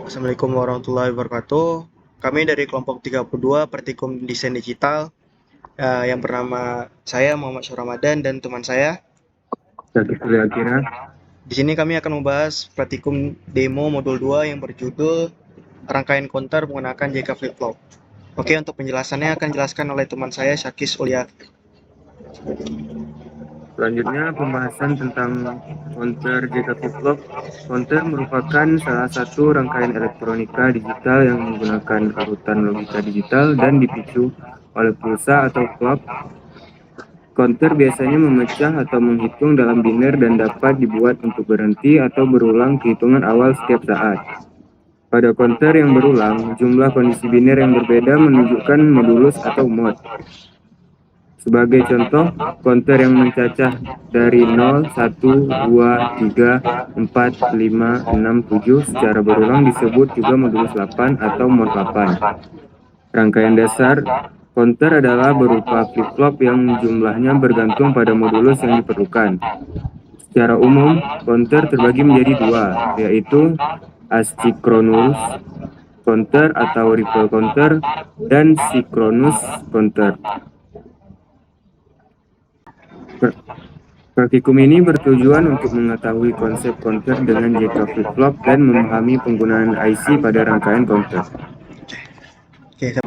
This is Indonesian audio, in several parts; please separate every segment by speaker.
Speaker 1: Assalamualaikum warahmatullahi wabarakatuh. Kami dari kelompok 32 Praktikum Desain Digital yang bernama saya Muhammad Syah Ramadan dan teman saya.
Speaker 2: Jadi kira-kira
Speaker 1: Di sini kami akan membahas praktikum demo modul 2 yang berjudul rangkaian counter menggunakan JK Flip Flop. Oke, untuk penjelasannya akan dijelaskan oleh teman saya Syakis Ulia.
Speaker 2: selanjutnya pembahasan tentang counter JK Flip-flop. Counter merupakan salah satu rangkaian elektronika digital yang menggunakan urutan logika digital dan dipicu oleh pulsa atau clock. Counter biasanya memecah atau menghitung dalam biner dan dapat dibuat untuk berhenti atau berulang kehitungan awal setiap saat. Pada counter yang berulang, jumlah kondisi biner yang berbeda menunjukkan modulus atau mode. Sebagai contoh, counter yang mencacah dari 0, 1, 2, 3, 4, 5, 6, 7 secara berulang disebut juga modulus 8 atau mod 8. Rangkaian dasar counter adalah berupa flip-flop yang jumlahnya bergantung pada modulus yang diperlukan. Secara umum, counter terbagi menjadi dua, yaitu asynchronous counter atau ripple counter dan synchronous counter. Praktikum ini bertujuan untuk mengetahui konsep counter dengan JK flip-flop dan memahami penggunaan IC pada rangkaian counter.
Speaker 1: Oke,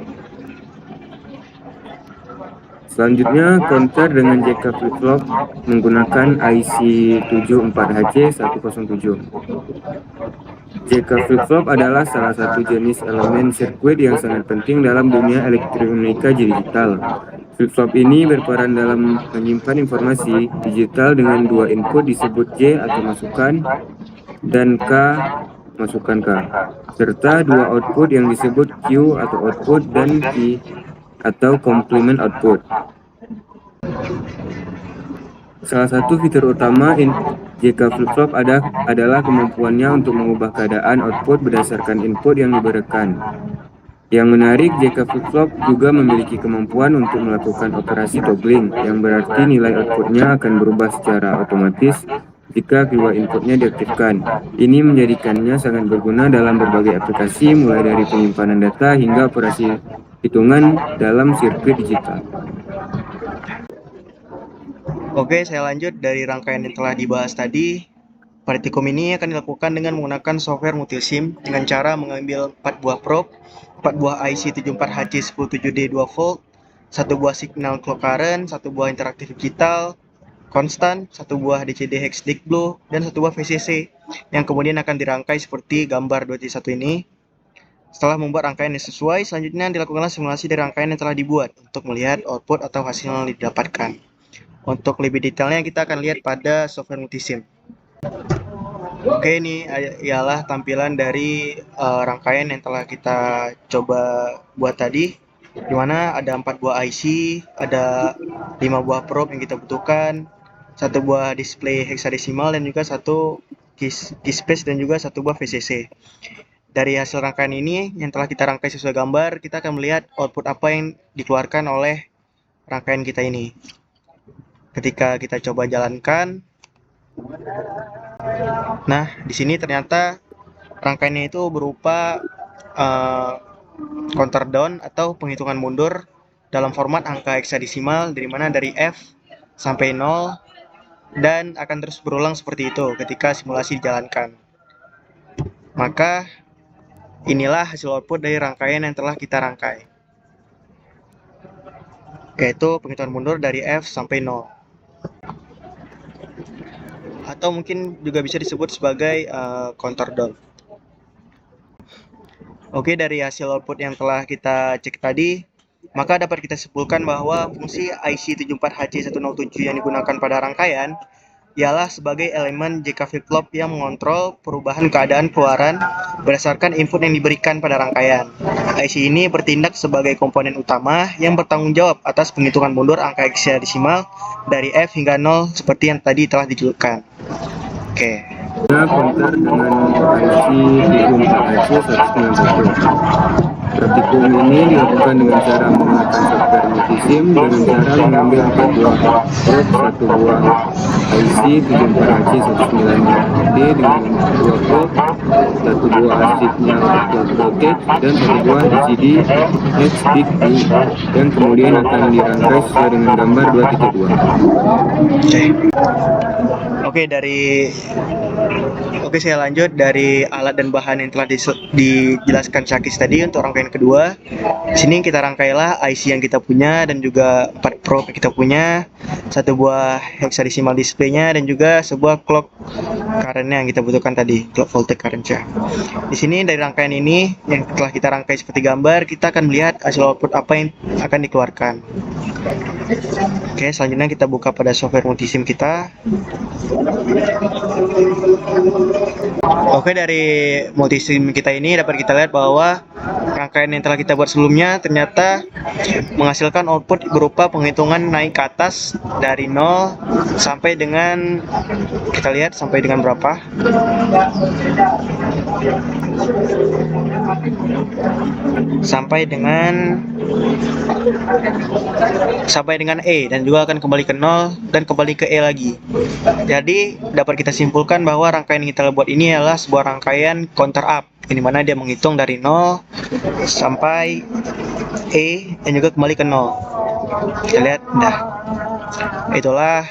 Speaker 2: Selanjutnya, counter dengan JK flip-flop menggunakan IC 74HC107. JK flip-flop adalah salah satu jenis elemen sirkuit yang sangat penting dalam dunia elektronika digital. Flip-flop ini berperan dalam menyimpan informasi digital dengan dua input disebut J atau masukan dan K masukan K, serta dua output yang disebut Q atau output dan P atau complement output. Salah satu fitur utama JK flip-flop adalah kemampuannya untuk mengubah keadaan output berdasarkan input yang diberikan. Yang menarik, JK flip-flop juga memiliki kemampuan untuk melakukan operasi toggling, yang berarti nilai outputnya akan berubah secara otomatis jika kedua inputnya diaktifkan. Ini menjadikannya sangat berguna dalam berbagai aplikasi, mulai dari penyimpanan data hingga operasi hitungan dalam sirkuit digital.
Speaker 1: Oke, saya lanjut dari rangkaian yang telah dibahas tadi. Praktikum ini akan dilakukan dengan menggunakan software multisim dengan cara mengambil 4 buah probe, 4 buah IC 74HC17D 2 volt, 1 buah signal clock current, 1 buah interaktif digital, konstan, 1 buah DCD hex disk blue, dan 1 buah VCC yang kemudian akan dirangkai seperti gambar 2.1 ini. Setelah membuat rangkaian yang sesuai, selanjutnya dilakukanlah simulasi dari rangkaian yang telah dibuat untuk melihat output atau hasil yang didapatkan. Untuk lebih detailnya kita akan lihat pada software multisim. Oke, ini ialah tampilan dari rangkaian yang telah kita coba buat tadi, di mana ada 4 buah IC, ada 5 buah probe yang kita butuhkan, 1 buah display hexadesimal dan juga 1 keyspace dan juga 1 buah VCC. Dari hasil rangkaian ini yang telah kita rangkai sesuai gambar, kita akan melihat output apa yang dikeluarkan oleh rangkaian kita ini. Ketika kita coba jalankan, nah, di sini ternyata rangkaiannya itu berupa counter down atau penghitungan mundur dalam format angka hexadesimal, dari mana dari F sampai 0, dan akan terus berulang seperti itu ketika simulasi dijalankan. Maka inilah hasil output dari rangkaian yang telah kita rangkai, yaitu penghitungan mundur dari F sampai 0. Atau mungkin juga bisa disebut sebagai counter down. Oke, dari hasil output yang telah kita cek tadi, maka dapat kita simpulkan bahwa fungsi IC 74HC107 yang digunakan pada rangkaian ialah sebagai elemen JK flip-flop yang mengontrol perubahan keadaan keluaran berdasarkan input yang diberikan pada rangkaian. IC ini bertindak sebagai komponen utama yang bertanggung jawab atas penghitungan mundur angka hexadesimal dari F hingga 0 seperti yang tadi telah dijelaskan. Oke.
Speaker 2: Counter dengan IC 74HC191. Praktikum ini dilakukan dengan cara menggunakan software multisim dengan cara mengambil 4 buah probe, 1 buah IC 74HC191D dengan 2 volt, satu buah signal clock voltage, dan satu buah DCD next peak due, yang kemudian akan dirangkai sesuai dengan gambar 2.2.
Speaker 1: Oke, Oke, saya lanjut dari alat dan bahan yang telah dijelaskan Syakis tadi untuk rangkaian kedua. Di sini kita rangkailah IC yang kita punya dan juga 4 probe yang kita punya, satu buah hexadecimal display-nya dan juga sebuah clock current-nya yang kita butuhkan tadi, clock voltage current-nya. Di sini dari rangkaian ini yang telah kita rangkai seperti gambar, kita akan melihat hasil output apa yang akan dikeluarkan. Oke, selanjutnya kita buka pada software multisim kita. Oke, dari multisim kita ini dapat kita lihat bahwa rangkaian yang telah kita buat sebelumnya ternyata menghasilkan output berupa penghitungan naik ke atas dari 0 sampai dengan, kita lihat sampai dengan berapa. Sampai dengan E, dan juga akan kembali ke 0 dan kembali ke E lagi. Jadi dapat kita simpulkan bahwa rangkaian yang kita buat ini adalah sebuah rangkaian counter up, di mana dia menghitung dari 0 sampai E dan juga kembali ke 0. Kita lihat, dah. Itulah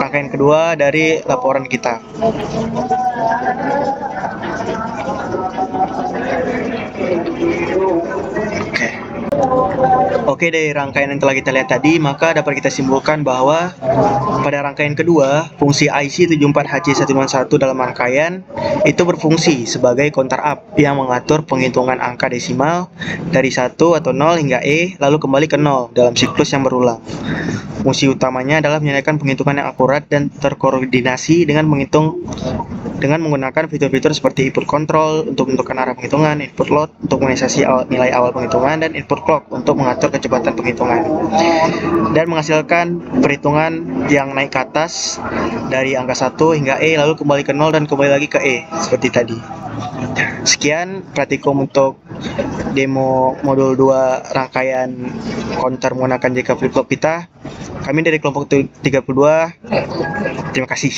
Speaker 1: rangkaian kedua dari laporan kita. Oke, dari rangkaian yang telah kita lihat tadi, maka dapat kita simpulkan bahwa pada rangkaian kedua, fungsi IC 74HC151 dalam rangkaian itu berfungsi sebagai counter up yang mengatur penghitungan angka desimal dari 1 atau 0 hingga E, lalu kembali ke 0 dalam siklus yang berulang. Fungsi utamanya adalah menyediakan penghitungan yang akurat dan terkoordinasi dengan menggunakan fitur-fitur seperti input control untuk menentukan arah penghitungan, input load untuk menginisiasi nilai awal penghitungan, dan input clock untuk mengatur kecepatan penghitungan, dan menghasilkan perhitungan yang naik ke atas dari angka 1 hingga E, lalu kembali ke 0 dan kembali lagi ke E seperti tadi. Sekian praktikum untuk demo modul 2 rangkaian counter menggunakan JK flip-flop kita. Kami dari kelompok 32. Terima kasih.